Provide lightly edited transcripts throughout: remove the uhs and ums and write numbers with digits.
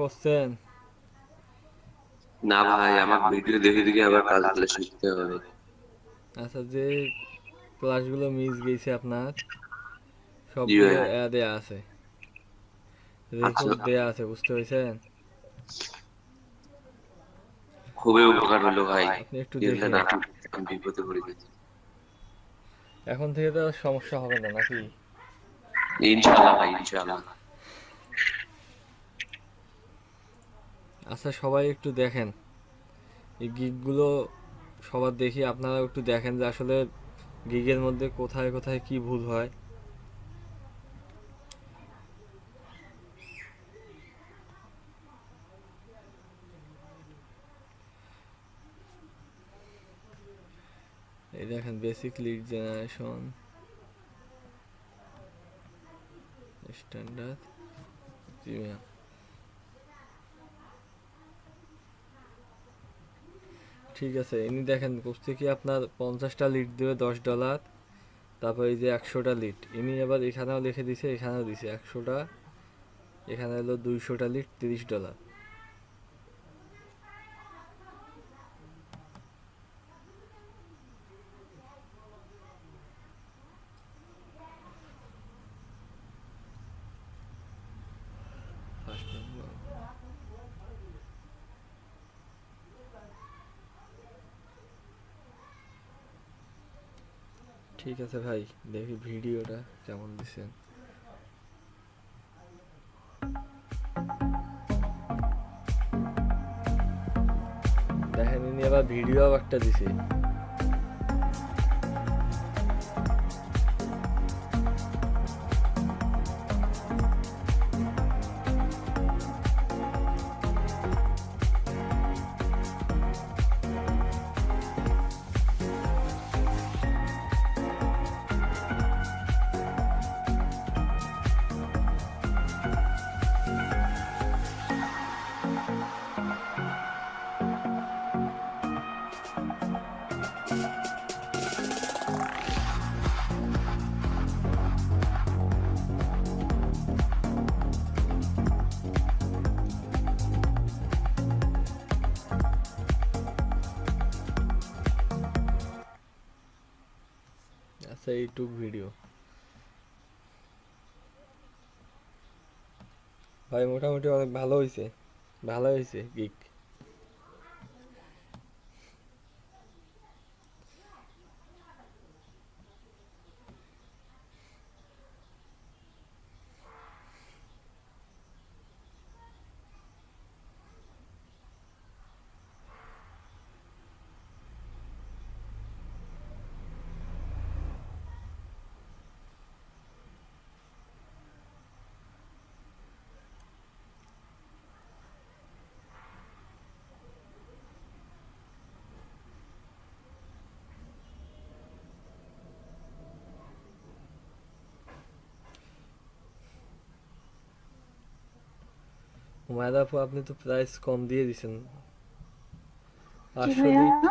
করছেন? না ভাই, আমার ভিডিও দেখে দেখে আবার কাজগুলো শিখতে হবে। আচ্ছা, যে ক্লাসগুলো মিস গেছে আপনার জি সবগুলো ভাই। দেয়া আছে, আচ্ছা, রেকর্ড দেয়া আছে, বুঝতে পেরেছেন? খুবই উপকার হলো ভাই। আপনি একটু এগুলো না দেখেন। আমি বিপদে পড়ে গেছি। এখন থেকে তো আর সমস্যা হবে না নাকি? ইনশাআল্লাহ ভাই, ইনশাআল্লাহ। আচ্ছা, সবাই একটু দেখেন এই গিগগুলো, সবার দেখি আপনারা একটু দেখেন যে আসলে গিগের মধ্যে কোথায় কোথায় কি ভুল হয়। এই দেখেন, basic lead generation, standard, premium. ঠিক আছে, ইনি দেখেন করছে কি আপনার 50টা লিড দেবে $10। তারপর এই যে 100টা লিড, ইনি আবার এখানেও লিখে দিছে, এখানেও দিছে 100টা, এখানে হলো 200টা লিড $30। First number. ঠিক আছে ভাই, দেখি ভিডিওটা কেমন দিছেন। দেখেন ইনি আবার ভিডিও একটা দিছে। আচ্ছা, এইটুক ভিডিও ভাই মোটামুটি অনেক ভালো হয়েছে, ভালো হয়েছে গিক। হুমায়রা আপু, আপনি তো প্রাইস কম দিয়ে দিছেন। জি 500 ভাইয়া। লিট,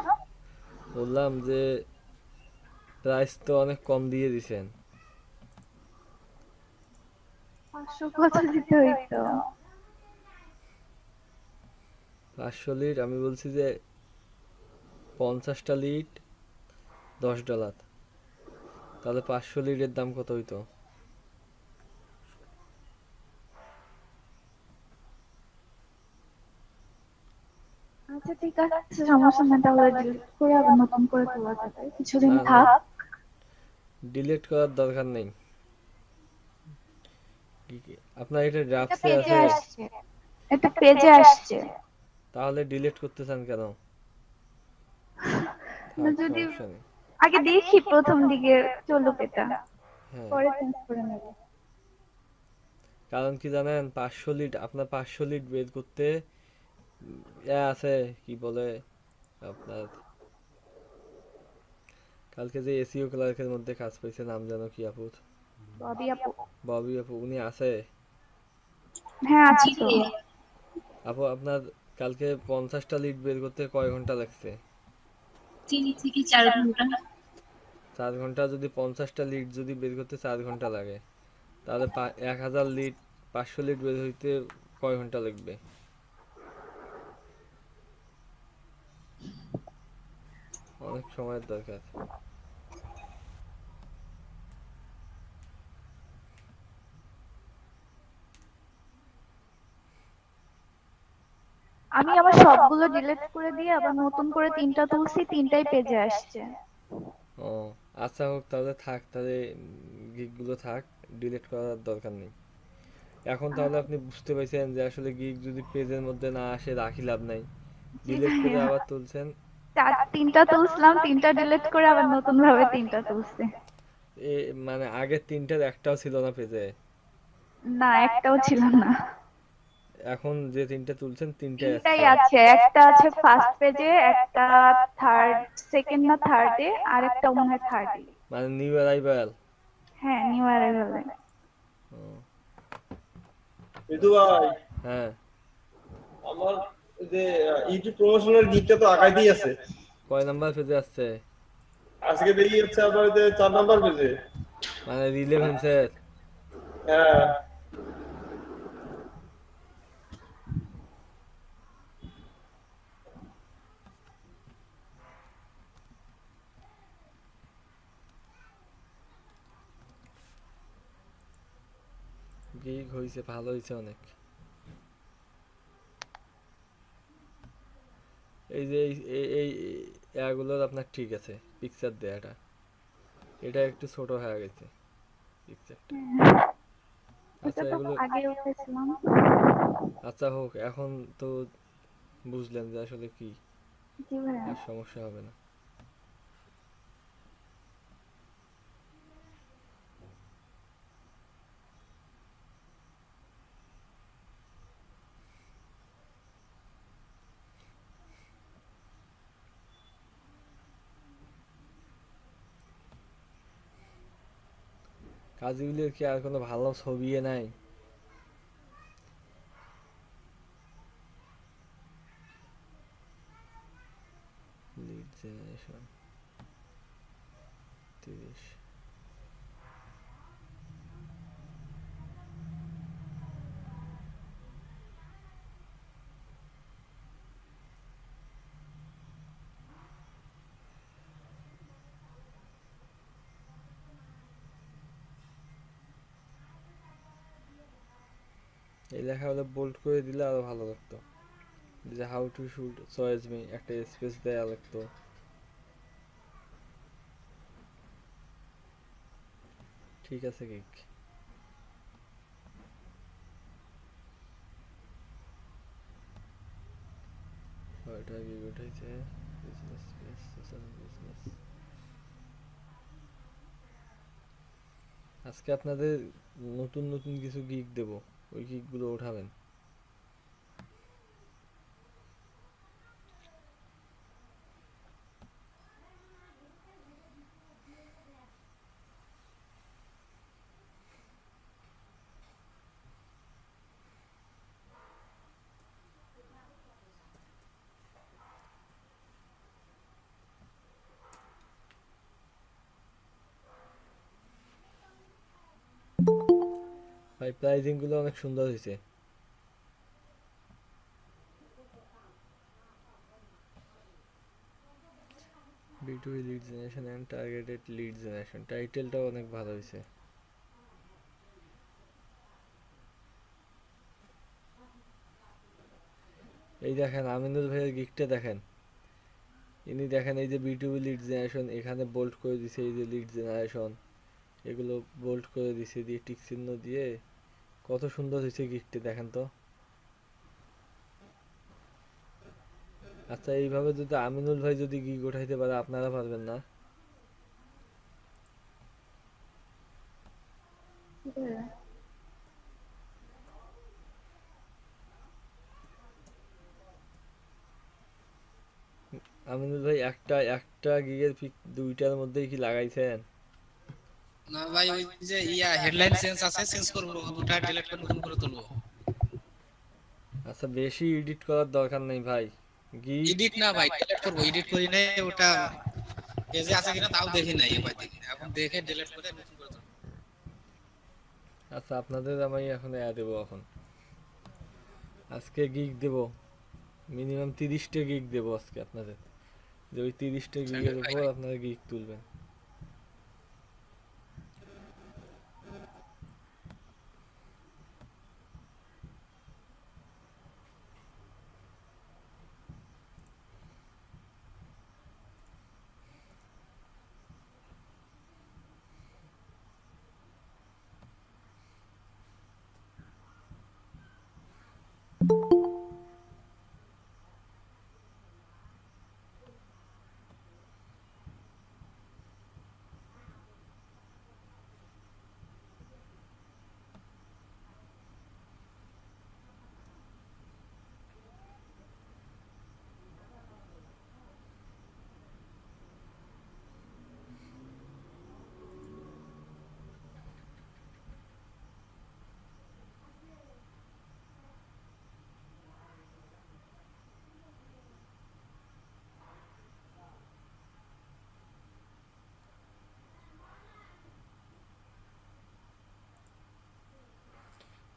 বললাম যে প্রাইস তো অনেক কম দিয়ে দিছেন। 500 কত দিতে হইতো? 500 লিট, আমি বলছি যে 50টা লিট $10, তাহলে 500 লিটের দাম কত হইতো? আচ্ছা ঠিক আছে, সমস্যা নাই, তাহলে ডিলিট করে আবার নতুন করে তোলা যাবে, কিছুদিন না না, থাক। ডিলিট করার দরকার নেই। আপনার এটা এটা ড্রাফটসে পেজে আছে? আসছে, এটা পেজে আসছে। তাহলে ডিলিট করতে চান কেন? না, থাক, যদি সমস্যা নেই। আগে দেখি প্রথম দিকে চলুক এটা, হ্যাঁ, পরে চেঞ্জ করে নেব। কারণ কি জানেন, 500 লিট, আপনার 500 লিট বের করতে আছে, কি বলে আপনার, কালকে যে এসিও ক্লার্কের মধ্যে কাজ পেয়েছে, নাম জানো কি আপুর? ববি আপু। ববি আপু, উনি আছে? হ্যাঁ আছে তো। আপু আপনার কালকে 50টা লিট বের করতে কয় ঘন্টা লাগছে? 3 থেকে 4 ঘন্টা। 4 ঘন্টা? যদি 50টা লিট যদি বের করতে 4 ঘন্টা লাগে, তাহলে 1000 লিট, 500 লিট বের হইতে কয় ঘন্টা লাগবে? অনেক সময়ের দরকার। আমি আমার সবগুলো ডিলিট করে দিয়ে আবার নতুন করে 3টা তুলছি, 3টাই পেজে আসছে। ও আচ্ছা হোক, তাহলে থাক, তাহলে গিগগুলো থাক, ডিলিট করার দরকার নেই। এখন তাহলে আপনি বুঝতে পারছেন যে আসলে গিগ যদি পেজের মধ্যে না আসে রাখি লাভ নাই, জি ডিলিট করে ভাইয়া, আবার তুলছেন। 3টা তুলছিলাম, 3টা ডিলিট করে আবার নতুন ভাবে 3টা তুলছি। এ মানে আগের তিনটার একটাও ছিল না পেজে? না, একটাও ছিল না। এখন যে তিনটা তুলছেন তিনটাই 3টাই আসছে? আছে, একটা আছে ফার্স্ট পেজে, একটা থার্ড, সেকেন্ড না থার্ডে, আর একটা মনে হয় থার্ডে। মানে নিউ অ্যারাইভাল? হ্যাঁ, নিউ অ্যারাইভালে। ঋতু ভাই, হ্যাঁ। আমার এই যে ইউটিউব প্রমোশনের গিগটা তো আগাইতেই আছে। কয় নাম্বার পেজে আসছে? আজকে দেখি হচ্ছে আপনার যে 4 নাম্বার পেজে। মানে রিলেভেন্সের? হ্যাঁ, গিগ হয়েছে, ভালো হয়েছে অনেক। এই যে এই এগুলোর আপনার ঠিক আছে, পিকচার দেয়াটা এটা একটু ছোট হয়ে গেছে পিকচারটা। এটা আচ্ছা তো এগুলো, আগে উঠেছিলাম। আচ্ছা হোক, এখন তো বুঝলেন যে আসলে কি, জি ভাইয়া। আর সমস্যা হবে না। কাজগুলির কি আর কোনো ভালো ছবি নাই? Lead generation 30। এই লেখা হলে বোল্ড করে দিলে আরো ভালো লাগতো, যে how to shoot choice me একটা স্পেস দেয়া লাগতো। ঠিক আছে গিক। কয়টা গিগ উঠাইছে? Business page, social business. আজকে আপনাদের নতুন নতুন কিছু গিগ দেব, ওই গিগগুলো উঠাবেন। ভাই প্রাইজিং গুলো অনেক সুন্দর হয়েছে। B2B lead generation and targeted lead generation, টাইটেলটাও অনেক ভালো হয়েছে। এই দেখেন আমিনুল ভাইয়ের গিকটা দেখেন, ইনি দেখেন এই যে B2B লিড জেনারেশন, এখানে বোল্ড করে দিছে এই যে লিড জেনারেশন, এগুলো বোল্ড করে দিছে দিয়ে টিক চিহ্ন দিয়ে, কত সুন্দর হয়েছে গিকটা দেখেন তো। আচ্ছা এইভাবে যদি আমিনুল ভাই যদি গিগ উঠাইতে পারে, আপনারা পারবেন না? জি ভাইয়া। আমিনুল ভাই একটা একটা গিগের পিক দুইটার মধ্যেই কি লাগাইছেন? না ভাই, ওই যে হেডলাইন চেঞ্জ আছে, চেঞ্জ করবো, দুটা ডিলিট করে নতুন করে তুলবো। আচ্ছা বেশি এডিট করার দরকার নেই ভাই, গিগ। এডিট না ভাই, ডিলিট করবো, এডিট করি নাই ওটা, পেজে আছে কিনা তাও দেখি নাই, এবার দেখি এখন দেখে ডিলিট করে নতুন করে তুলবো। আচ্ছা আপনাদের আমি এখন অ্যাড দেবো এখন। আজকে গিগ দেব, মিনিমাম 30টা গিগ দেব আজকে আপনাদের, যে ওই 30টা গিগের উপর আপনারা গিগ তুলবেন।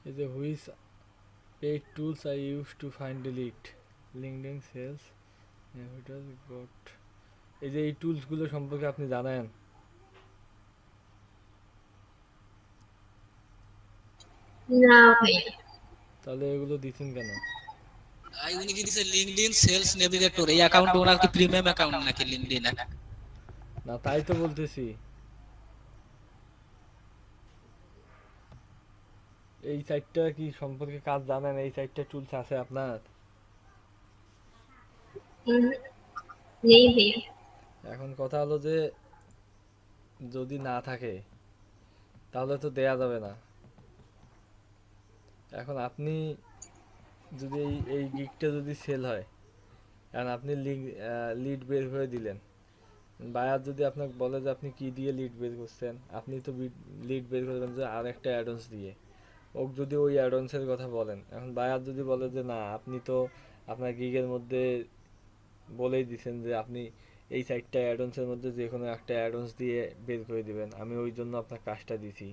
এই যে which paid tools I use to find delete LinkedIn sales navigator got, এই যে এই টুলসগুলো সম্পর্কে আপনি জানেন? না ভাইয়া। তাহলে এগুলো দিচ্ছেন কেন? উনি কি দিছে লিংকডইন সেলস নেভিগেটর, এই অ্যাকাউন্ট ওনার কি প্রিমিয়াম অ্যাকাউন্ট নাকি লিংকডইন? না তাই তো বলতেছি, এই সাইটটা কি সম্পর্কে কাজ জানেন? এই সাইটটা টুলস আছে আপনার? উম, নেই ভাইয়া। এখন কথা হলো যে যদি না থাকে তাহলে তো দেয়া যাবে না। এখন আপনি যদি এই গিগটা যদি সেল হয়, এখন আপনি লিড বের করে দিলেন, বায়ার যদি আপনাকে বলে যে আপনি কি দিয়ে লিড বের করছেন, আপনি তো লিড বের করবেন যে আর একটা অ্যাডন্স দিয়ে। ওক যদি ওই অ্যাডন্সের কথা বলেন, এখন বায়ার যদি বলে যে না আপনি তো আপনার গিগের মধ্যে বলেই দিছেন যে আপনি এই সাইটটা অ্যাডন্সের মধ্যে যে কোনো একটা অ্যাডন্স দিয়ে বের করে দিবেন, আমি ওই জন্য আপনার কাজটা দিছি,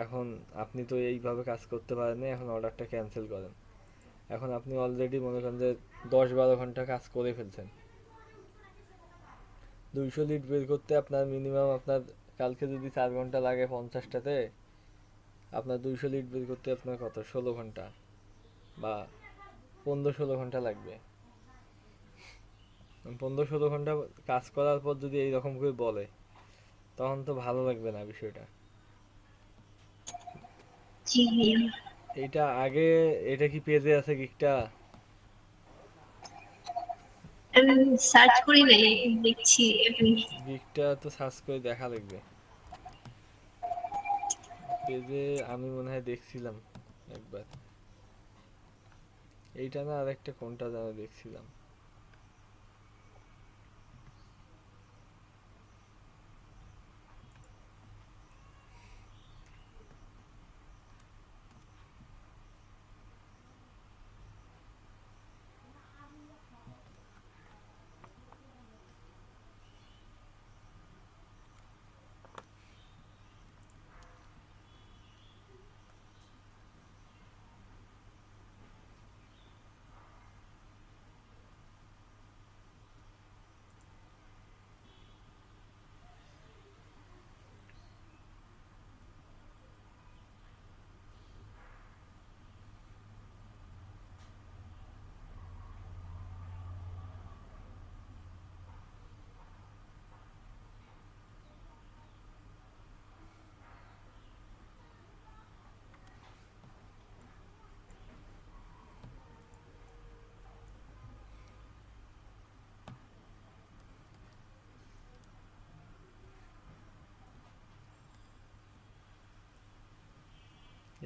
এখন আপনি তো এইভাবে কাজ করতে পারেন না, এখন অর্ডারটা ক্যান্সেল করেন। এখন আপনি অলরেডি মনে করেন যে 10-12 ঘন্টা কাজ করে ফেলছেন। 200 লিড বের করতে আপনার মিনিমাম, আপনার কালকে যদি 4 ঘন্টা লাগে 50টাতে, আপনার 200 লিড বের করতে আপনার কত 16 ঘন্টা বা 15-16 ঘন্টা লাগবে। 15-16 ঘন্টা কাজ করার পর যদি এইরকম করে বলে, তখন তো ভালো লাগবে না বিষয়টা। জি ভাইয়া। এইটা আগে, এটা কি পেজে আছে গিকটা? আমি সার্চ করি নাই, দেখছি এখন। গিকটা তো সার্চ করে দেখা লাগবে। পেজে আমি মনে হয় দেখছিলাম একবার, এইটা না আর একটা কোনটা যেন দেখছিলাম।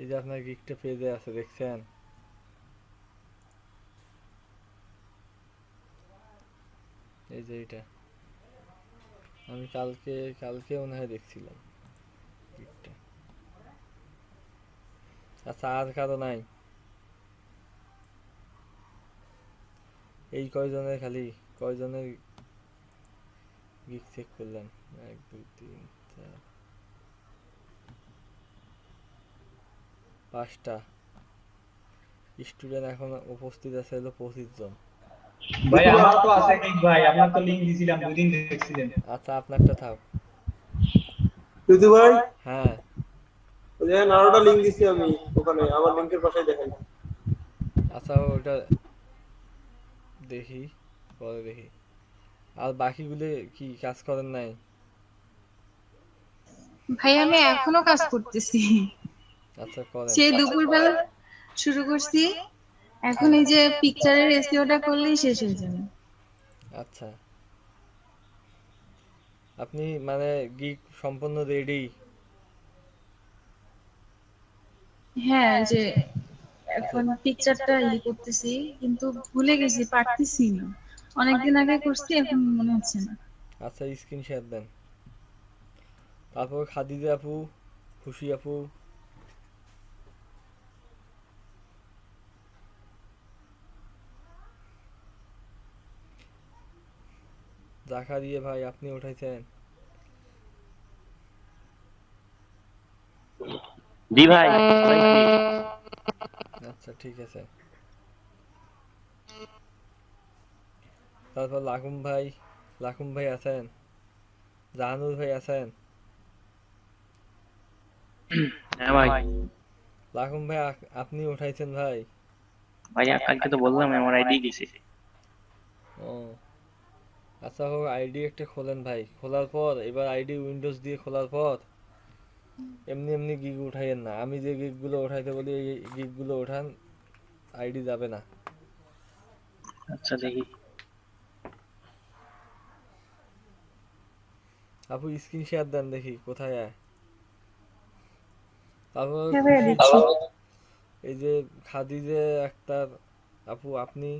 এই যে আপনার গিকটা পেজে আছে, দেখছেন? এই যে এটা আমি কালকে মনে হয় দেখছিলাম গিকটা। আচ্ছা আর কারো নাই? এই কয়জনের, খালি কয়জনের গিক চেক করলেন? 1 2 3 4 5টা। স্টুডেন্ট এখন উপস্থিত আছে হলো 25 জন। ভাই আমার তো আছে ঠিক ভাই, আপনার তো লিংক দিছিলাম, 2 দিন দেখছিলেন। আচ্ছা আপনারটা থাক। তুই ভাই হ্যাঁ ওই দেখেন আরোটা লিঙ্ক দিছি আমি ওখানে, আমার লিঙ্কের পাশে দেখেন। আচ্ছা ওটা দেখি, পরে দেখি। আর বাকিগুলো কি কাজ করেন নাই? ভাই আমি এখনো কাজ করতেছি, আচ্ছা করেন। সেই দুপুরবেলা শুরু করছি, এখন এই যে পিকচারের এসইওটা করলেই শেষ হয়ে যাবে। আচ্ছা আপনি মানে গিগ সম্পূর্ণ রেডি? হ্যাঁ, যে এখন পিকচারটা করতেছি, কিন্তু ভুলে গেছি, পারতেছি না। অনেকদিন আগে করছি, এখন মনে হচ্ছে না। আচ্ছা স্ক্রিন শেয়ার দেন। তারপর খাদিজা আপু, খুশি আপু, জাকারিয়া ভাই আপনি উঠাইছেন? জি ভাই। আচ্ছা ঠিক আছে। তারপর লাকুম ভাই আছেন? জাহানুর ভাই আছেন? হ্যাঁ ভাই। লাকুম ভাই আপনি উঠাইছেন ভাই? ভাইয়া কালকে তো বললাম আমার আইডি গেছে। ও আচ্ছা হোক, আইডি একটা খোলেন ভাই। খোলার পর এবার আইডি উইন্ডোজ দিয়ে খোলার পর এমনি এমনি গিগ উঠাইয়েন না। আমি যে গিগগুলো উঠাইতে বলি এই গিগগুলো ওঠান, আইডি যাবে না। আচ্ছা দেখি। আপু স্ক্রিন শেয়ার দেন দেখি কোথায়। তারপর হ্যাঁ ভাইয়া দিচ্ছি। এই যে খাদিজে আক্তার আপু আপনি,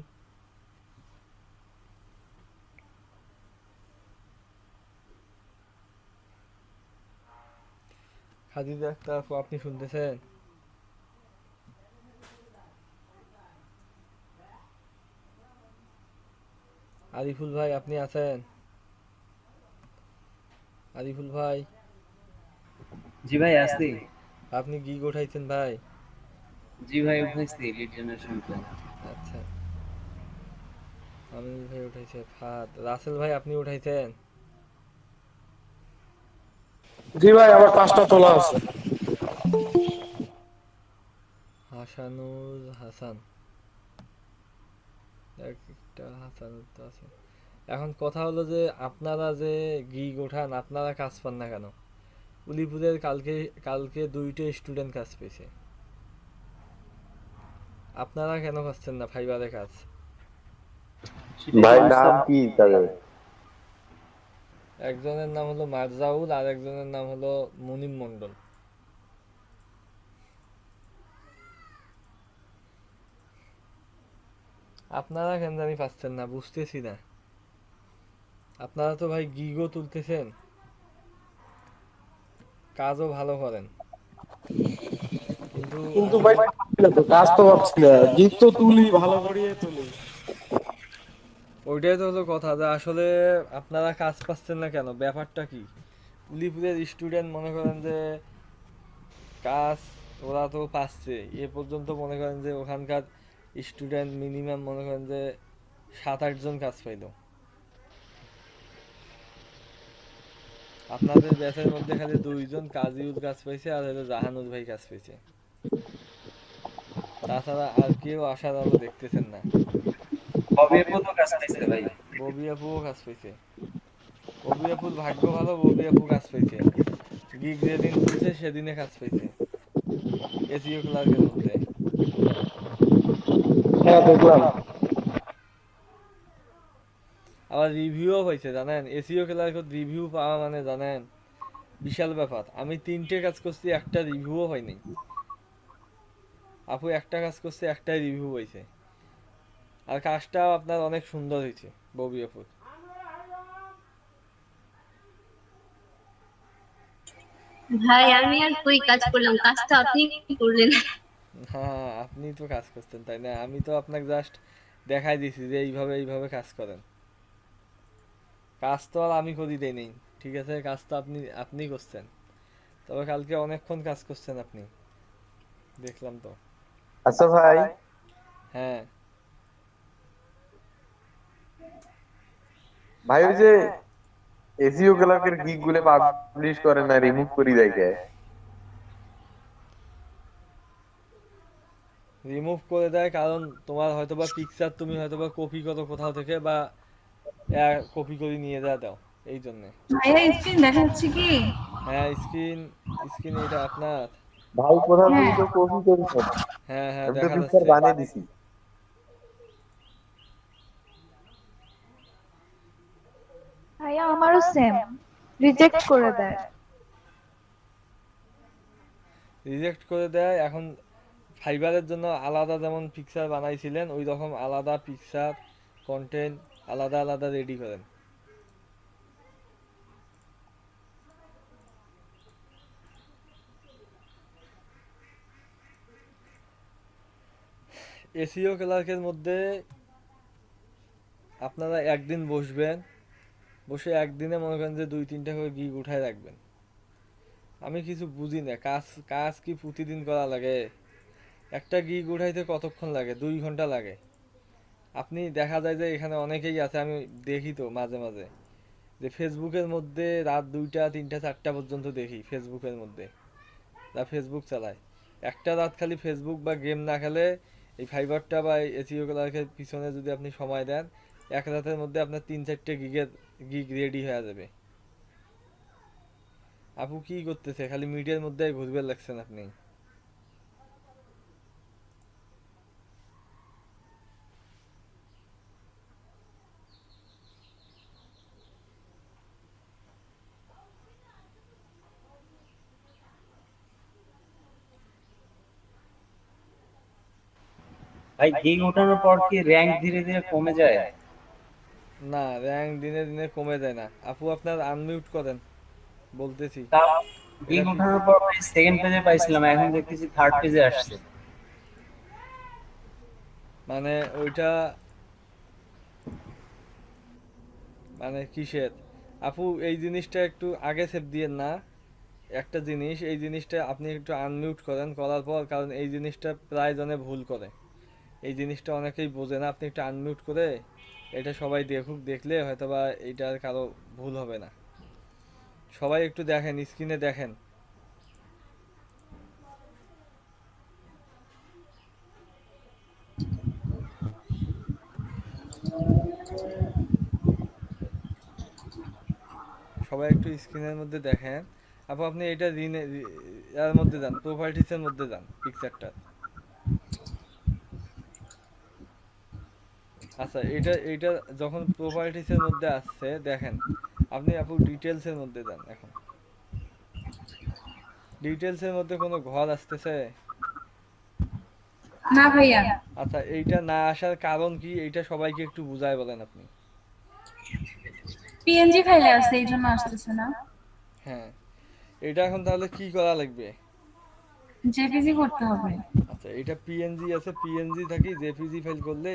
খাদিজা আক্তার আপু আপনি শুনতেছেন? আরিফুল ভাই আপনি আছেন? আরিফুল ভাই জি ভাই আসছি। আপনি গিগ উঠাইছেন ভাই? জি ভাই উঠাইছি লিড জেনারেশন প্ল্যান। আচ্ছা আমিনুল ভাই উঠাইছে। ফাদ রাসেল ভাই আপনি উঠাইছেন? জি ভাই আমার 5টা তোলা আছে। হাসানুল হাসান, একটা হাসান তো আছে। এখন কথা হলো যে আপনারা যে গিগ ওঠান আপনারা কাজ পান না কেন? উলিপুরের কালকে কালকে 2টা স্টুডেন্ট কাজ পেয়েছে, আপনারা কেন পাচ্ছেন না ফাইবারে কাজ? ভাই নাম কি তাদের? একজনের নাম হলো মারজাউল আর একজনের নাম হলো মুনিম মন্ডল। আপনারা কেন জানি পাচ্ছেন না, বুঝতেছি না। আপনারা তো ভাই গিগও তুলতেছেন, কাজও ভালো করেন, কিন্তু কিন্তু ভাই কাজ তো পাচ্ছি না, গিগ তো তুলি ভালো করিয়ে তুলি। ওইটাই তো হলো কথা, যে আসলে আপনারা কাজ পাচ্ছেন না কেন, ব্যাপারটা কি? উলিপুরের স্টুডেন্ট মনে করেন যে কাজ ওরা তো পাচ্ছে, এ পর্যন্ত মনে করেন যে ওখানকার স্টুডেন্ট মিনিমাম মনে করেন যে 7-8 জন কাজ পাইলো। আপনাদের ব্যাচের মধ্যে খালি 2 জন কাজিউল কাজ পাইছে আর হলো জাহানুর ভাই কাজ পাইছে, তাছাড়া আর কেউ আশার আলো দেখতেছেন না। কবে কত কাজ পাইছে ভাই? ববি আপুও কাজ পাইছে। ববি আপুর ভাগ্য ভালো, ববি আপু কাজ পাইছে। গিগ যেদিন তুলছে সেদিনে কাজ পাইছে এসইও ক্লার্কের মধ্যে। হ্যাঁ দেখলাম। আবার রিভিউও হয়েছে জানেন, এসইও ক্লার্কের রিভিউ পাওয়া মানে জানেন বিশাল ব্যাপার। আমি 3টে কাজ করছি, একটা রিভিউও হয়নি। আপু একটা কাজ করছে, একটাই রিভিউ হয়েছে, আর কাজটাও আপনার অনেক সুন্দর হয়েছে ববি আপুর। ভাই আমি আর কই কাজ করলাম, কাজটা আপনি করলেন। হ্যাঁ আপনি তো কাজ করতেন তাই না? আমি তো আপনাকে জাস্ট দেখাই দিছি যে এইভাবে এইভাবে কাজ করেন। কাজ তো আর আমি করি দেই নেই, ঠিক আছে? কাজ তো আপনি করছেন, তবে কালকে অনেকক্ষণ কাজ করছেন আপনি, দেখলাম তো। আচ্ছা ভাই হ্যাঁ ভাই ওই যে এসিও ক্লার্কের গিগ গুলো পাবলিশ করে না, রিমুভ করি দেয় কে? রিমুভ করে দেয় কারণ তোমার হয়তোবা পিকচার তুমি হয়তোবা কপি করো কোথাও থেকে, বা কপি করে নিয়ে দাও এই জন্য। ভাইয়া স্ক্রিন দেখা যাচ্ছে কি? হ্যাঁ স্ক্রিন এটা আপনার। ভাই কোথাও থেকে হ্যাঁ তো কপি করেছেন, হ্যাঁ আমি তো দেখা পিকচার যাচ্ছে। বানিয়ে দিছি। ভাইয়া আমারও সেম, রিজেক্ট করে দেয়। রিজেক্ট করে দেয়। এখন ফাইবারের জন্য আলাদা যেমন পিকচার বানাইছিলেন ওই রকম আলাদা পিকচার কন্টেন্ট আলাদা আলাদা রেডি করেন। এসইও ক্লার্কের মধ্যে আপনারা একদিন বসবেন, বসে একদিনে মনে করেন যে 2-3টা করে গিগ উঠায় রাখবেন। আমি কিছু বুঝি না, কাজ কাজ কি প্রতিদিন করা লাগে? একটা গিগ উঠাইতে কতক্ষণ লাগে? 2 ঘন্টা লাগে। আপনি দেখা যায় যে এখানে অনেকেই আছে, আমি দেখি তো মাঝে মাঝে যে ফেসবুকের মধ্যে রাত 2টা 3টা 4টা পর্যন্ত দেখি ফেসবুকের মধ্যে যা ফেসবুক চালায়। একটা রাত খালি ফেসবুক বা গেম না খেলে এই ফাইবারটা বা এসইও ক্লার্কের পিছনে যদি আপনি সময় দেন, এক রাতের মধ্যে আপনার 3-4টে গিগ রেডি হয়ে যাবে। আপু কি করতেছে? খালি মিডিয়ার মধ্যে ঘুরবে লাগছেন আপনি। ভাই গিগ ওঠানোর পর কি র্যাঙ্ক ধীরে ধীরে কমে যায়? না, র্যাঙ্ক দিনে দিনে কমে যায় না। আপু আপনার আনমিউট করেন, বলতেছি। তাও এটা গিগ কি ওঠানোর পর সেকেন্ড পেজে পাইছিলাম, এখন দেখতেছি থার্ড পেজে আসছে। মানে ওইটা মানে কিসের? আপু এই জিনিসটা একটু আগে সেভ দিয়েন না। একটা জিনিস, এই জিনিসটা আপনি একটু আনমিউট করেন, করার পর, কারণ এই জিনিসটা প্রায় জনে ভুল করে, এই জিনিসটা অনেকেই বোঝে না। আপনি একটু আনমিউট করে এটা সবাই দেখুক, দেখলে হয়তোবা এইটার কারো ভুল হবে না। সবাই একটু দেখেন, স্ক্রিনে দেখেন। সবাই একটু স্ক্রিনের মধ্যে দেখেন। আপু আপনি এটা এর মধ্যে যান, প্রপার্টিসের মধ্যে যান পিকচারটা। আচ্ছা এটা যখন প্রপার্টিসের মধ্যে আসছে দেখেন, আপু ডিটেলসের মধ্যে যান। এখন ডিটেলসের মধ্যে কোনো ঘর আসতেছে? না ভাইয়া। আচ্ছা এইটা না আসার কারণ কি, এইটা সবাইকে একটু বুঝায় বলেন আপনি। পিএনজি ফাইলে আছে এই জন্য আসতেছে না। হ্যাঁ, এটা এখন তাহলে কি করা লাগবে? জেপিজি করতে হবে। আচ্ছা এটা পিএনজি আছে, পিএনজি থাকি জেপিজি ফাইল করলে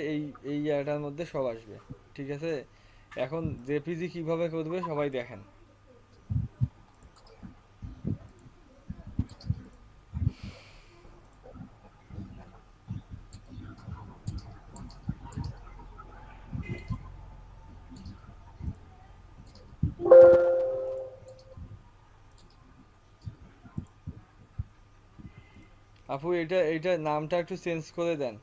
এই ইয়াটার মধ্যে সব আসবে। ঠিক আছে, এখন জেপিজি কিভাবে করবে সবাই দেখেন। আপু এটা নামটা একটু চেঞ্জ করে দেন।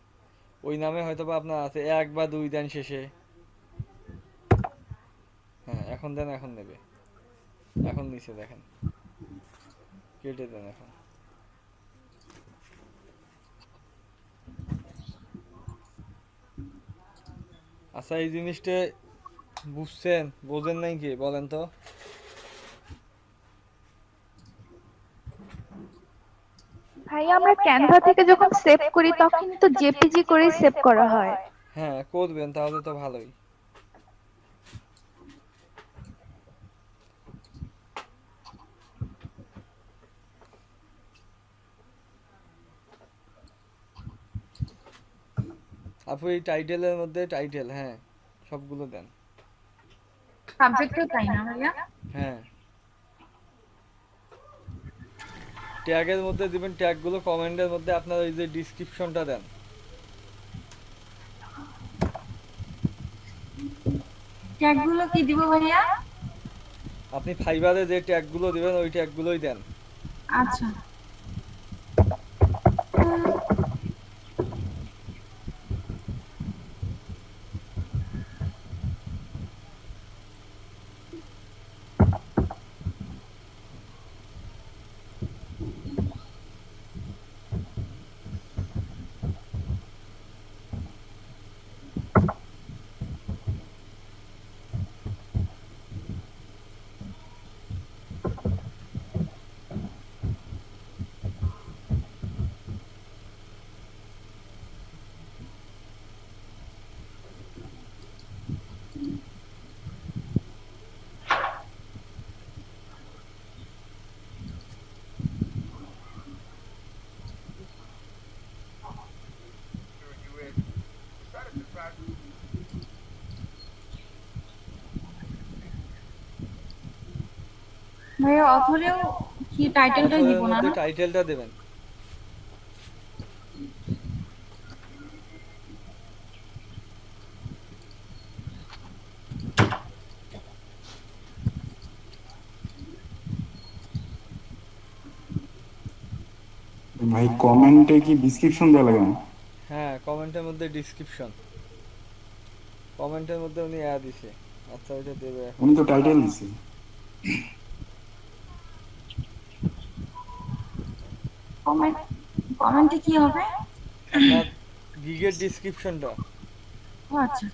ওই নামে হয়তোবা আপনার আছে 1 বা 2 দেন শেষে। হ্যাঁ এখন দেন, এখন নেবে, এখন নিচে দেখেন, কেটে দেন এখন। আচ্ছা এই জিনিসটা বুঝছেন? বোঝেন নাই কি বলেন তো? ভাইয়া আমরা ক্যানভা থেকে যখন সেভ করি তখন তো জেপিজি করে সেভ করা হয়। হ্যাঁ করবেন, তাহলে তো ভালোই। আপু এই টাইটেলের মধ্যে টাইটেল, হ্যাঁ সবগুলো দেন। সাবজেক্টও তাই না ভাইয়া? হ্যাঁ ট্যাগের মধ্যে দিবেন, ট্যাগগুলো কমেন্টের মধ্যে আপনার ওই যে ডিসক্রিপশনটা দেন। ট্যাগগুলো কি দিব ভাইয়া? আপনি ফাইবারে যে ট্যাগগুলো দিবেন ওই ট্যাগগুলোই দেন। আচ্ছা। ভাইয়া অথরেও কি টাইটেলটাই দিব না? টাইটেলটা দেবেন। ভাই কমেন্টে কি ডেসক্রিপশন দেওয়া লাগে না? হ্যাঁ, কমেন্টের মধ্যে ডেসক্রিপশন, কমেন্টের মধ্যে উনি অ্যাড দিছে। আচ্ছা ওইটা দেবে এখন। উনি তো টাইটেল দিছে। কমেন্টে কি হবে? আপনার গিগের ডেসক্রিপশনটা। ও আচ্ছা।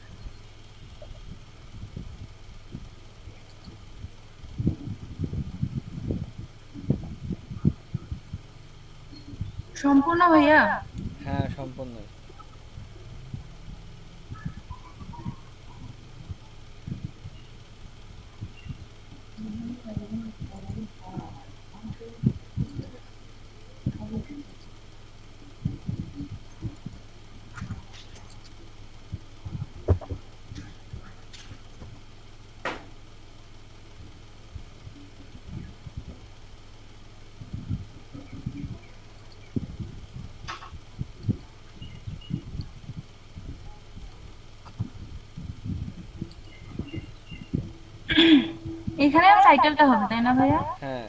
সম্পূর্ণ ভাইয়া? হ্যাঁ সম্পূর্ণ। এখানে টাইটেলটা হবে তাই না ভাইয়া? হ্যাঁ।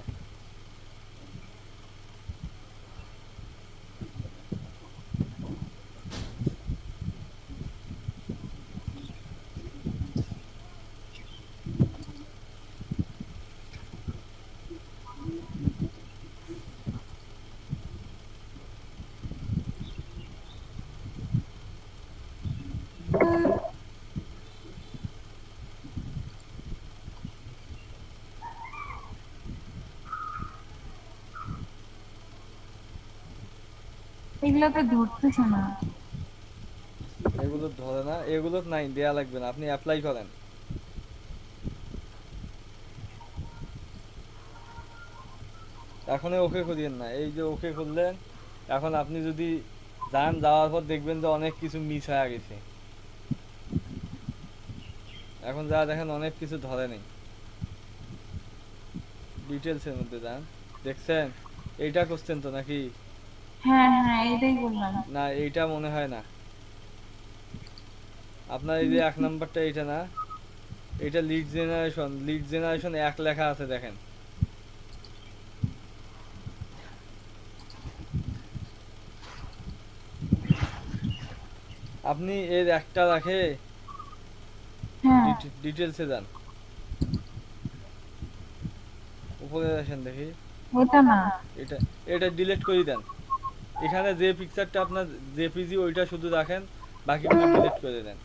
এগুলোতে ধরতেছে না। এগুলো ধরে না, এগুলো নাই, দেয়া লাগবে না, আপনি অ্যাপ্লাই করেন। এখনই ওকে করিয়েন না, এই যে ওকে করলেন, এখন আপনি যদি যান, যাওয়ার পর দেখবেন যে অনেক কিছু মিস হয়ে গেছে। এখন যা দেখেন অনেক কিছু ধরে নেই। ডিটেলসের মধ্যে যান, দেখছেন এইটা করছেন তো নাকি? হ্যাঁ হ্যাঁ এটাই বললাম। না এইটা মনে হয় না আপনার। এই যে 1 নাম্বারটা এটা না, এটা লিড জেনারেশন 1 লেখা আছে দেখেন। আপনি এর একটা রাখে ডিটেলসে যান, উপরে আসেন দেখি। ওটা না, এটা ডিলিট করে দেন। এখানে যে পিকচারটা আপনার জেপিজি ওইটা শুধু রাখেন, বাকিগুলো ডিলিট করে দেন।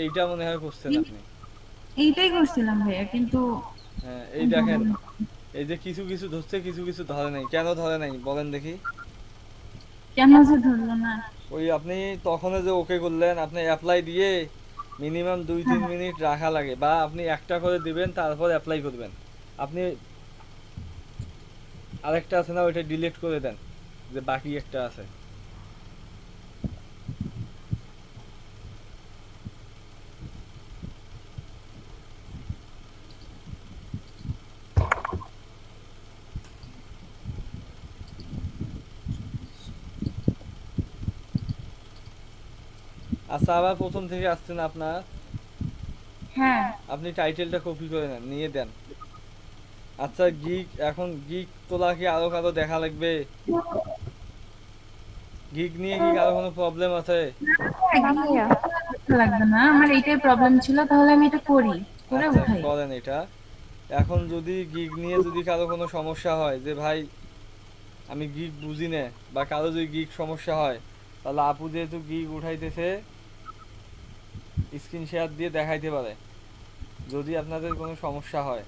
এইটা মনে হয় করছেন আপনি। এইটাই করছিলাম ভাইয়া, কিন্তু হ্যাঁ এই দেখেন, এই যে কিছু কিছু ধরছে, কিছু কিছু ধরে নাই। কেন ধরে নাই বলেন দেখি? কেন যে ধরলো না? ওই আপনি তখন যে ওকে করলেন, আপনি অ্যাপ্লাই দিয়ে মিনিমাম 2-3 মিনিট রাখা লাগে, বা আপনি একটা করে দিবেন তারপর অ্যাপ্লাই করবেন। আপনি আরেকটা আছে না, ওইটা ডিলিট করে দেন, যে বাকি একটা আছে। আচ্ছা আবার প্রথম থেকে আসছেন আপনার, হ্যাঁ আপনি টাইটেলটা কপি করে নেন, নিয়ে দেন। আচ্ছা গিগ, এখন গিগ তোলা কি আরো কারো দেখা লাগবে? গিগ নিয়ে কি কারো কোনো প্রবলেম আছে? না ভাইয়া। লাগবে না, আমার এইটাই প্রবলেম ছিল, তাহলে আমি এটা করি, করে আচ্ছা উঠাই। করেন এটা। এখন যদি গিগ নিয়ে যদি কারো কোনো সমস্যা হয় যে ভাই আমি গিগ বুঝি না, বা কারো যদি গিগ সমস্যা হয়, তাহলে আপু যেহেতু গিগ উঠাইতেছে স্ক্রিন শেয়ার দিয়ে দেখাইতে পারে যদি আপনাদের কোনো সমস্যা হয়।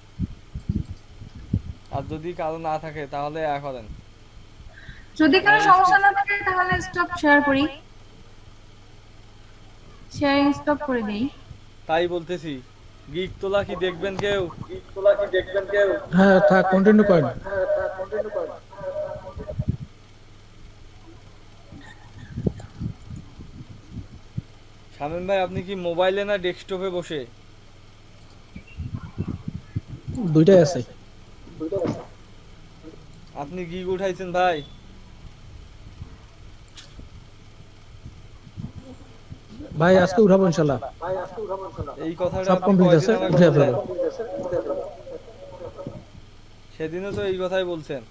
আর যদি কারো না থাকে তাহলে করেন। যদি কোনো সমস্যা না থাকে তাহলে স্টপ শেয়ার করি, শেয়ারিং স্টপ করে দেই। তাই বলতেছি, গিগ তোলা কি দেখবেন কেউ? হ্যাঁ থাক, কন্টিনিউ করেন। শামীম ভাই আপনি কি মোবাইলে না ডেস্কটপে বসে? দুইটাই আছে। আপনি গিগ উঠাইছেন ভাই? ভাই আজকে উঠাবো ইনশাল্লাহ, এই কথাটা সব আপনি কমপ্লিট কয়দিন আছে, আমাকে উঠে বললেন? ফেলবো। সেদিনও তো এই কথাই বলছেন।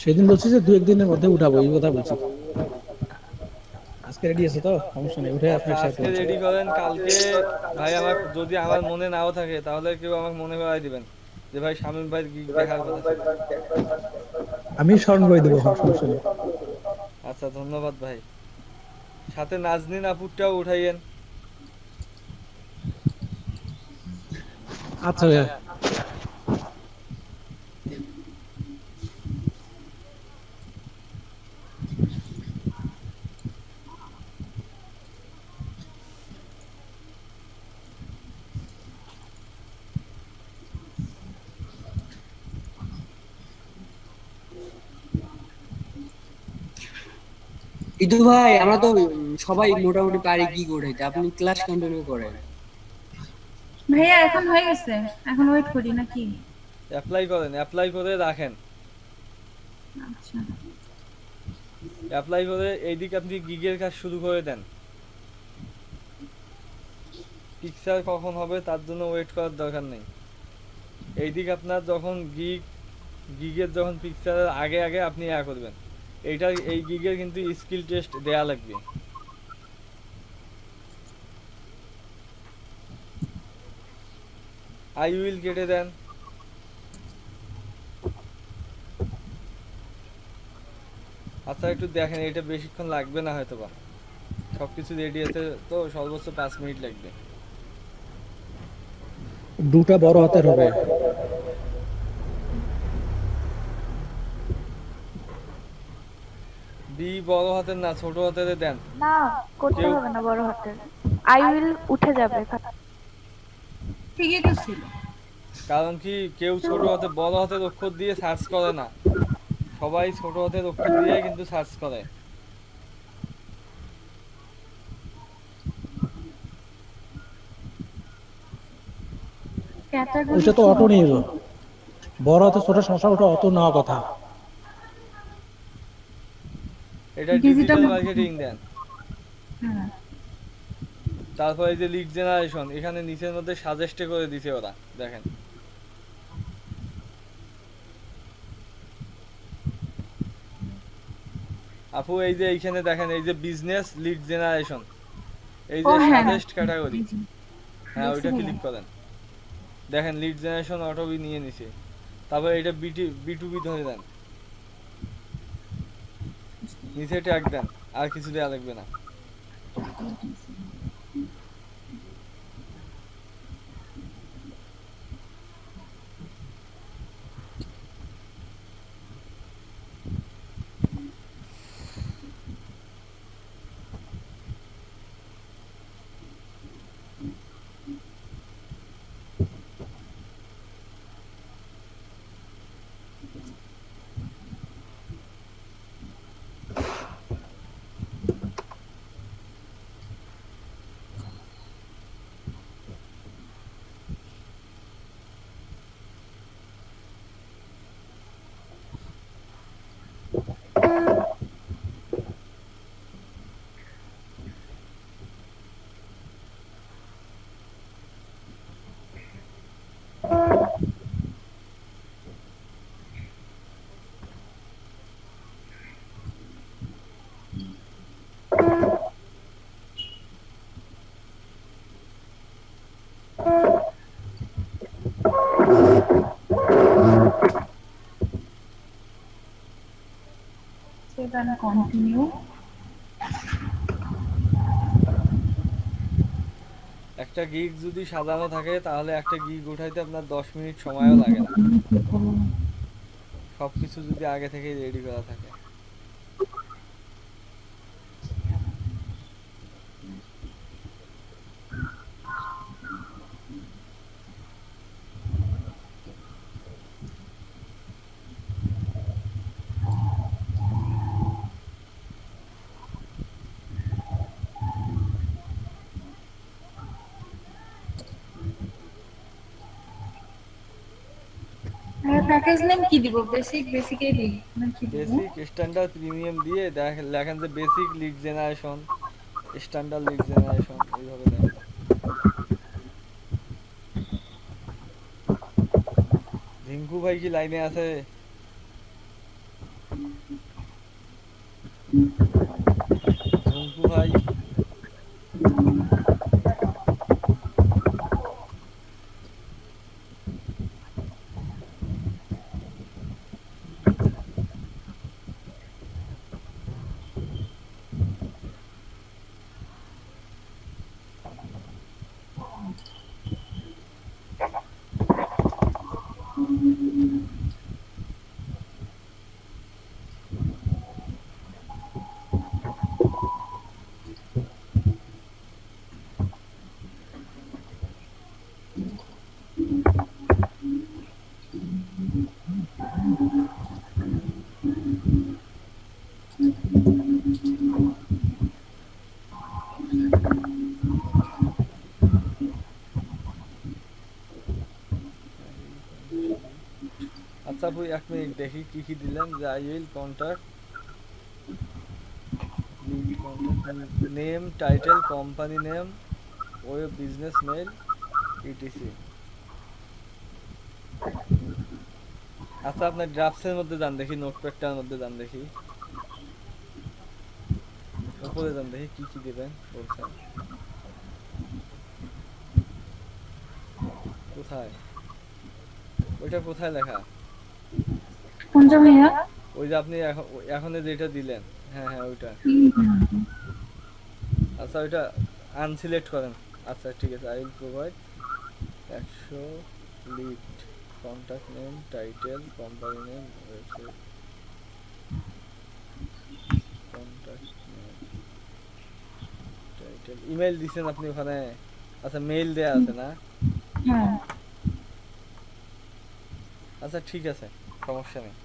সেদিন বলছি যে 2-1 দিনের মধ্যে উঠাবো, এই কথা বলছি। আজকে রেডি আছে তো, সমস্যা নেই, উঠে আচ্ছা আপনার শেয়ার আজকে করুন। রেডি করেন, কালকে ভাই আমার যদি আমার মনে নাও থাকে তাহলে কেউ আমাকে মনে করাই দিবেন যে ভাই শামীম ভাই গিগ দেখার কথা ছিল। আমি স্মরণ করে দেবো, সমস্যা নেই। আচ্ছা ধন্যবাদ ভাই। সাথে নাজনীন আপুরটাও উঠাইয়েন। আচ্ছা ভাইয়া। ইদু ভাই আমরা তো সবাই মোটামুটি পারি কি করাইতে, আপনি ক্লাস কন্টিনিউ করেন। ভাইয়া এখন হয়ে গেছে, এখন ওয়েট করি নাকি? অ্যাপ্লাই করেন, অ্যাপ্লাই করে রাখেন। আচ্ছা অ্যাপ্লাই করে এইদিকে আপনি গিগের কাজ শুরু করে দেন। পিকচার কখন হবে তার জন্য ওয়েট করার দরকার নেই। এইদিকে আপনার যখন গিগের যখন পিকচারের আগে আগে আপনি করবেন, এইটা এই গিগের কিন্তু স্কিল টেস্ট দেয়া লাগবে। আই উইল কেটে দেন। আচ্ছা একটু দেখেন, এটা বেশিক্ষণ লাগবে না হয়তো, বা সবকিছু রেডি আছে তো সর্বোচ্চ 5 মিনিট লাগবে। দুটা বড় হাতের হবে। বি বড় হাতের না ছোট হাতের দেন। না করতে হবে না বড় হাতের, আই উইল উঠে যাবে। ঠিকই তো ছিল। কারণ কি কেউ ছোট হাতে বড় হাতের অক্ষর দিয়ে সার্চ করে না, সবাই ছোট হাতের অক্ষর দিয়ে কিন্তু সার্চ করে। ওইটা তো অটো নিয়ে যাবো, বড় হাতে ছোট সমস্যা, ওটা অত নেওয়া কথা। এটা ডিজিটাল মার্কেটিং দেন। তারপর এই যে লিড জেনারেশন, এখানে নিচের মধ্যে সাজেস্টে করে দিছে ওরা, দেখেন। আপু এই যে এইখানে দেখেন, এই যে বিজনেস লিড জেনারেশন, এই যে সাজেস্ট ক্যাটাগরি, হ্যাঁ ওইটা ক্লিক করেন। দেখেন লিড জেনারেশন অটোবি নিয়ে নিছে। তারপর এটা বি2বি ধরে দেন, নিচে ট্যাগ দেন, আর কিছু দেওয়া লাগবে না। and continue. একটা গিগ যদি সাজানো থাকে তাহলে একটা গিগ উঠাইতে আপনার 10 মিনিট সময়ও লাগে না, সবকিছু যদি আগে থেকেই রেডি করা থাকে। প্যাকেজ নেম কি দিব? বেসিক এ দিই নাকি দিব? বেসিক, স্ট্যান্ডার্ড, প্রিমিয়াম দিয়ে লেখেন যে basic lead generation, standard lead generation, এইভাবে লেখেন। ঝিঙ্কু ভাই কি লাইনে আছে? ঝিঙ্কু ভাই আচ্ছা ভাই, 1 মিনিট দেখি কি কি দিলেন। যে I will contact name, title, company name, web business mail, etc. আচ্ছা আপনার ড্রাফটসের মধ্যে যান দেখি, নোটপ্যাডটার মধ্যে যান দেখি, উপরে যান দেখি কি কি দিবেন বলছেন। কোথায় ওইটা, কোথায় লেখা? কোনটা ভাইয়া? ওই যে আপনি এখন যেটা দিলেন, হ্যাঁ হ্যাঁ ওইটা। আচ্ছা ওইটা আনসিলেক্ট করেন। আচ্ছা ঠিক আছে, I will provide 100 lead, contact name, title, company name, website, contact name, title, email দিছেন আপনি ওখানে? আচ্ছা মেইল দেয়া আছে না? হ্যাঁ। আচ্ছা ঠিক আছে, সমস্যা নেই।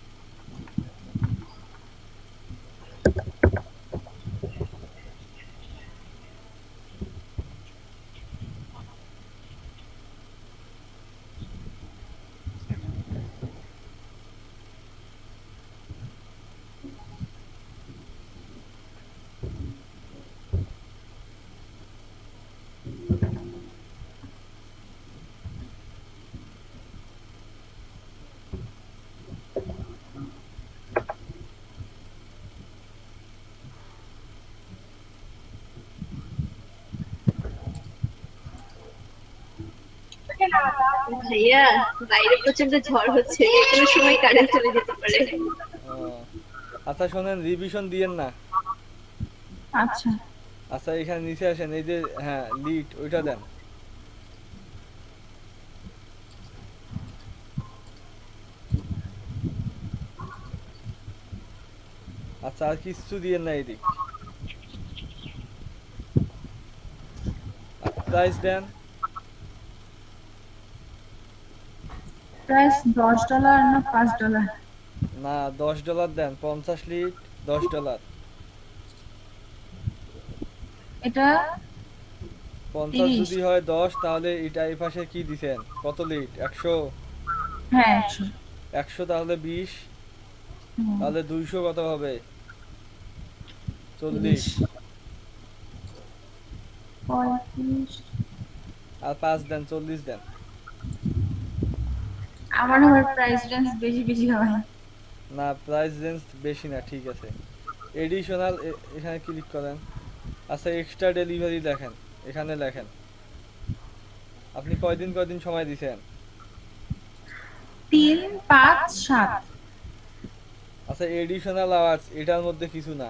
ভাইয়া বাইরে প্রচন্ড ঝড় হচ্ছে, যে কোনো সময় কারেন্ট চলে যেতে পারে। আচ্ছা শোনেন, রিভিশন দিয়েন না। আচ্ছা আচ্ছা এখানে নিচে আসেন, এই যে হ্যাঁ লিড ওইটা দেন। আচ্ছা আর কিছু দিয়েন না এদিক। প্রাইস দেন। প্রাইস $10 না $5? না $10 দেন, 50 লিড $10। এটা 50 যদি হয় 10, তাহলে এটা এই পাশে কি দিছেন? কত লিড? 100? হ্যাঁ 100। 100 তাহলে 20, তাহলে 200 কত হবে? 40। 35। আর 5 দেন, 40 দেন। আমার আবার প্রাইস রেঞ্জ বেশি হয়। না প্রাইস রেঞ্জ বেশি না, ঠিক আছে। এডিশনাল এখানে ক্লিক করেন। আচ্ছা এক্সট্রা ডেলিভারি দেখেন, এখানে লেখেন আপনি কয়দিন সময় দিছেন? 3, 5, 7। আচ্ছা এডিশনাল আওয়ার্স এটার মধ্যে কিছু না।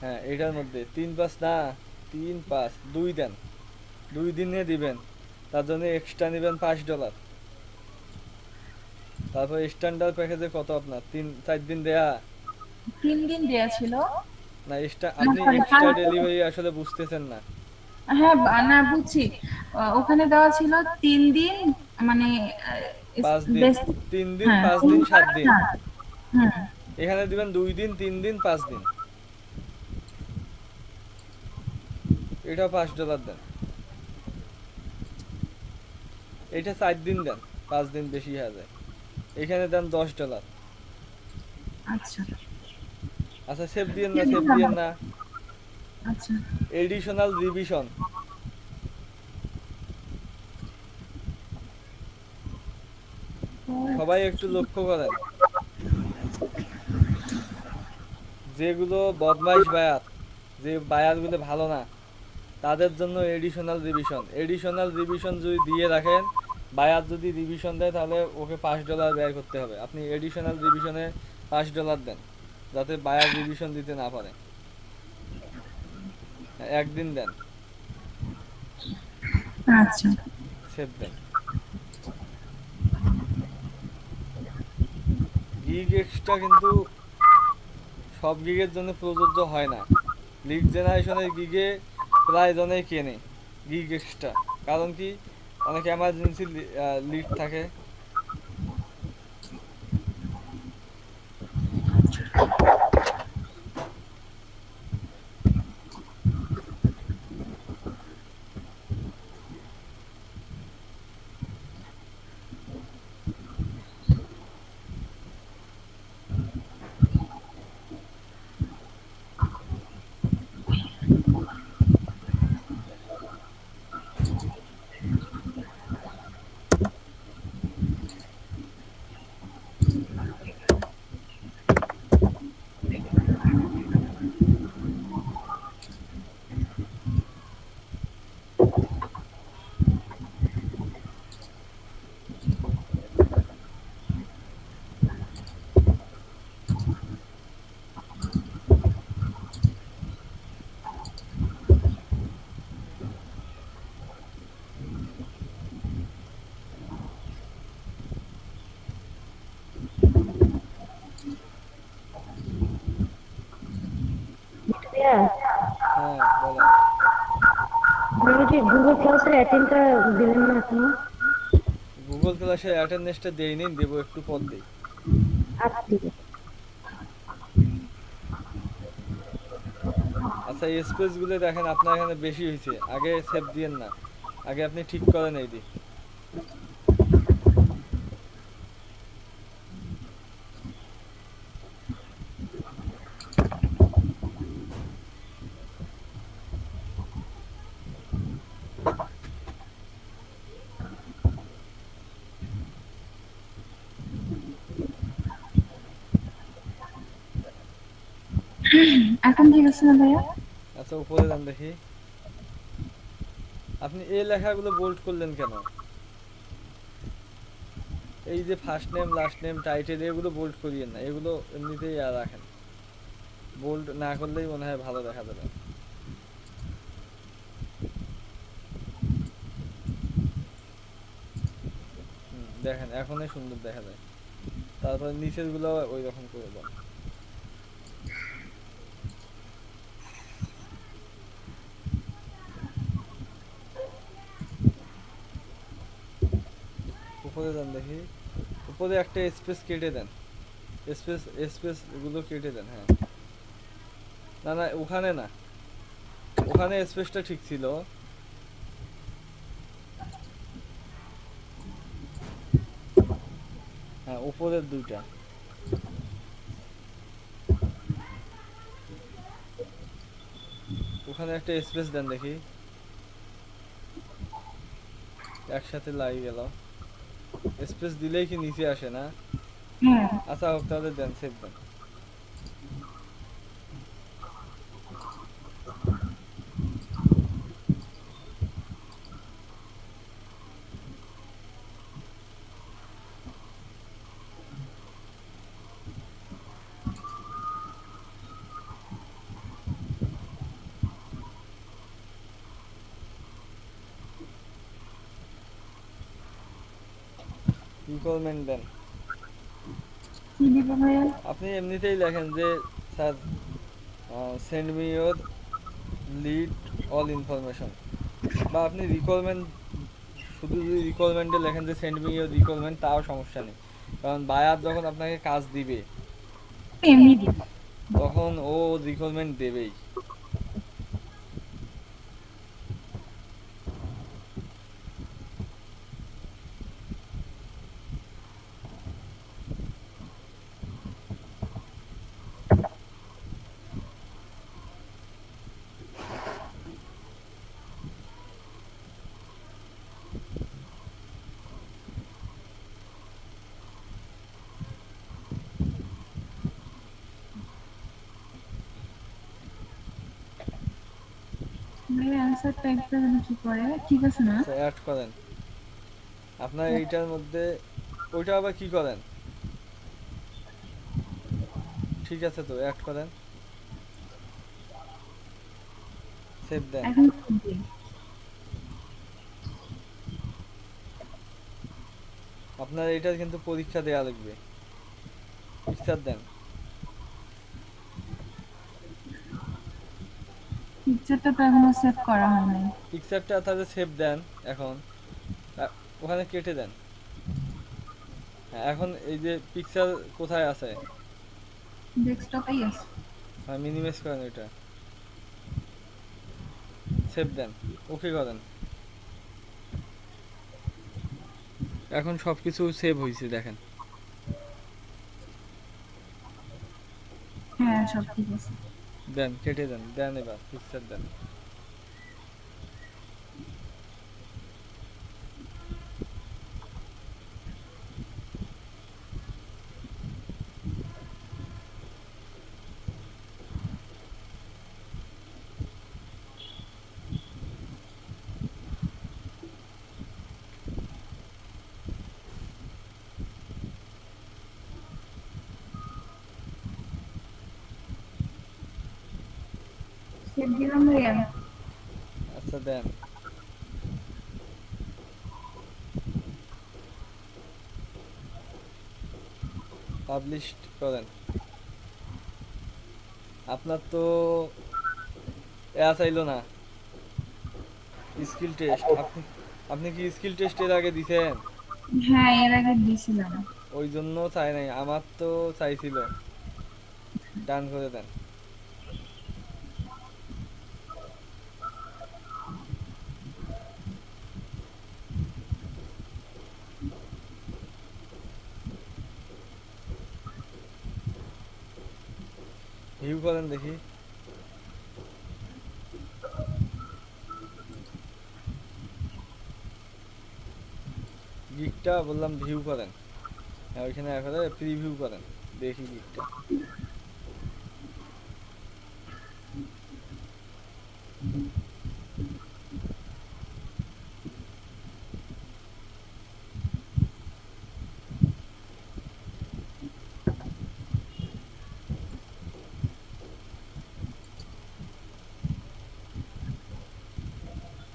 হ্যাঁ এটার মধ্যে 3-5 না, 3-5 2 দেন, 2 দিনে দিবেন, তার জন্য এক্সট্রা নেবেন $5। তারপর স্ট্যান্ডার্ড প্যাকেজে কত আপনার 3-4 দিন দেয়া 3 দিন দেয়া ছিল। না আপনি sorry, এক্সট্রা 5 দিন। ডেলিভারি আসলে বুঝতেছেন না। হ্যাঁ না বুঝছি, ওখানে দেওয়া ছিল 3 দিন মানে 5 দিন, বেশ- 3 দিন, হ্যাঁ, 5 দিন, 7 দিন। হুম এখানে দিবেন 2 দিন, 3 দিন, 5 দিন। এটা $5 দেন। এটা 4 দিন দেন, 5 দিন বেশি হয়ে যায়। এখানে দেন $10। আচ্ছা আচ্ছা সেভ দিয়েন না, সেভ দিয়েন না। আচ্ছা এডিশনাল রিভিশন সবাই একটু লক্ষ্য করেন, যেগুলো বদমাইশ বায়াত, যে বায়াতগুলো ভালো না, তাদের জন্য এডিশনাল রিভিশন যদি দিয়ে রাখেন, বায়াত যদি রিভিশন দেয় তাহলে ওকে $5 ব্যয় করতে হবে। আপনি এডিশনাল রিভিশনে $5 দেন, যাতে বায়াত রিভিশন দিতে না পারে। একদিন দেন, আচ্ছা সেভ দেন। গিগ এক্সট্রা কিন্তু সব গিগের জন্য প্রযোজ্য হয় না। লিড জেনারেশনের গিগে প্রায় জনেই কেনে গিগ এক্সট্রা, কারণ কি অনেক এমার্জেন্সি লিড থাকে। হ্যাঁ বলেন। গুগল ক্লাসের অ্যাটেন্ডটা দিলেন না এখনো? গুগল ক্লাসের অ্যাটেন্ডেন্সটা দেইনি, দেবো একটু পর দেই। আচ্ছা ঠিক আছে। আচ্ছা স্পেস গুলো দেখেন আপনার এখানে বেশি হয়েছে, আগে সেভ দিয়েন না, আগে আপনি ঠিক করেন এই দিক। এখন ঠিক আছে না ভাইয়া? আচ্ছা উপরে যান দেখি। আপনি এই লেখাগুলো বোল্ড করলেন কেন? এই যে first name, last name, title, এগুলো বোল্ড করিয়েন না, এগুলো এমনিতেই রাখেন। বোল্ড না করলেই মনে হয় ভালো দেখা যাবে। দেখেন এখনই সুন্দর দেখা যায়। তারপর নিচের গুলো ওই রকম করে দেন। উপরে দেন দেখি, উপরে একটা স্পেস কেটে দেন, স্পেস গুলো কেটে দেন। হ্যাঁ না না ওখানে না, ওখানে স্পেসটা ঠিক ছিল। হ্যাঁ উপরের দুইটা, ওখানে একটা স্পেস দেন দেখি, একসাথে লাগিয়ে গেল। স্পেস দিলেই কি নিচে আসে না? আচ্ছা হোক তাহলে দেন, সেভ দেন। রিকোয়ারমেন্ট দেন। কি দিব ভাইয়া? আপনি এমনিতেই লেখেন যে sir send me your lead all information, বা আপনি রিকোয়ারমেন্ট শুধু যদি রিকোয়ারমেন্টে লেখেন যে সেন্ড মি ইওর রিকোয়ারমেন্ট, তাও সমস্যা নেই, কারণ বায়ার যখন আপনাকে কাজ দিবে এমনি দিব। তখন ও রিকোয়ারমেন্ট দেবেই। ভাইয়া অ্যানসার টাইপটা যেন কি করে, ঠিক আছে না? অ্যাড করেন আপনার এইটার মধ্যে, ওইটা আবার কি করেন? ঠিক আছে তো অ্যাড করেন, সেভ দেন। এখন কি? আপনার এইটার কিন্তু পরীক্ষা দেয়া লাগবে, পিকচার দেন। পিকচারটা তো এখনো সেভ করা হয় নাই। পিকচারটা তাহলে সেভ দেন এখন, ওখানে কেটে দেন। হ্যাঁ, এখন এই যে পিকচার কোথায় আছে? ডেস্কটপেই আছে। মিনিমাইজ করেন এটা, সেভ দেন, ওকে করেন। এখন সবকিছু সেভ হয়েছে দেখেন। হ্যাঁ সব ঠিক আছে। দেন, কেটে দেন, দেন এবার পিকচার দেন। সেভ দিলাম ভাইয়া। আচ্ছা দেন। পাবলিশড করেন। আপনার তো চাইলো না স্কিল টেস্ট, আপনি কি স্কিল টেস্ট এর আগে দিছেন? হ্যাঁ এর আগে দিয়েছিলাম। ওই জন্য চাই নাই, আমার তো চাইছিল। ডান করে দেন। ভিউ করেন দেখি। গিকটা বললাম ভিউ করেন। হ্যাঁ ওইখানে এখন প্রিভিউ করেন, দেখি গিকটা।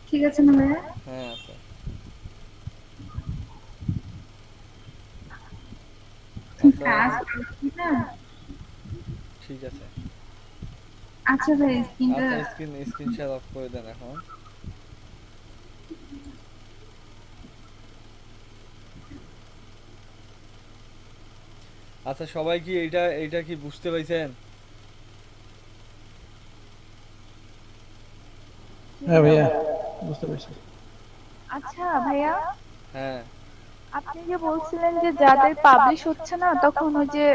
ঠিক আছে না ভাইয়া? হ্যাঁ আচ্ছা ঠিক আছে। আচ্ছা ভাই স্ক্রিনটা, আচ্ছা স্ক্রিন শেয়ার অফ করে দেন এখন। আচ্ছা সবাই কি এইটা কি বুঝতে পাইছেন? হ্যাঁ ভাইয়া বুঝতে পারছি। আচ্ছা ভাইয়া, হ্যাঁ আপনি যে বলছিলেন যে যাদের পাবলিশ হচ্ছে না তখন ওই যে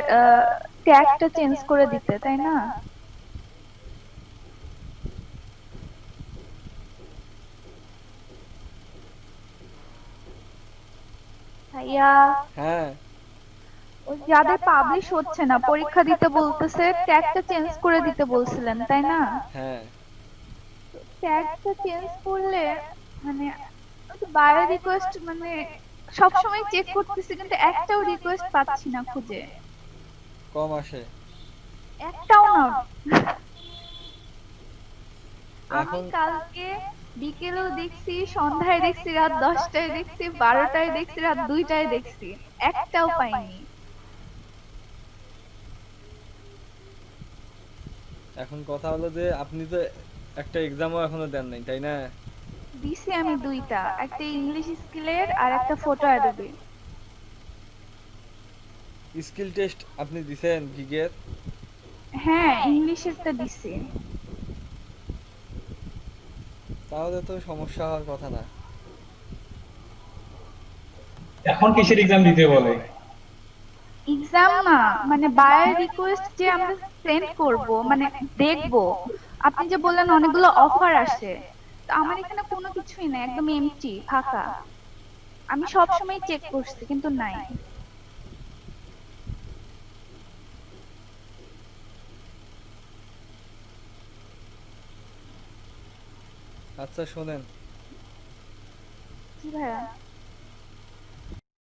ট্যাগটা চেঞ্জ করে দিতে, তাই না? ভাইয়া, হ্যাঁ ওই যাদের পাবলিশ হচ্ছে না পরীক্ষা দিতে বলতেছে, ট্যাগটা চেঞ্জ করে দিতে বলছিলেন, তাই না? হ্যাঁ ট্যাগটা চেঞ্জ করলে মানে বায়ো রিকোয়েস্ট মানে সব সময় চেক করতেছি কিন্তু একটাও রিকোয়েস্ট পাচ্ছি না খুঁজে, কম আসে একটাও না। আমি এখন কালকে বিকেলেও দেখছি, সন্ধ্যায় দেখছি, রাত 10টায় দেখছি, 12টায় দেখছি, রাত 2টায় দেখছি, একটাও পাইনি। এখন কথা হলো যে আপনি তো একটা এক্সামও এখনো দেন নাই তাই না? দিছি আমি 2টা, একটা ইংলিশ স্কিলের আর একটা ফটো অ্যাডোবে। স্কিল টেস্ট আপনি দিছেন গিগের? হ্যাঁ, ইংলিশেরটা দিছি। তাহলে তো সমস্যা হওয়ার কথা না। এখন কিসের এক্সাম দিতে বলে? এক্সাম না, মানে বায়ার রিকোয়েস্ট যে আমরা সেন্ড করব, মানে দেখব। আপনি যে বললেন অনেকগুলো অফার আসে, তো আমার এখানে কোনো কিছুই নাই, একদম এমটি, ফাঁকা। আমি সব সময় চেক করছি কিন্তু নাই। আচ্ছা শোনেন, কি ভাইয়া?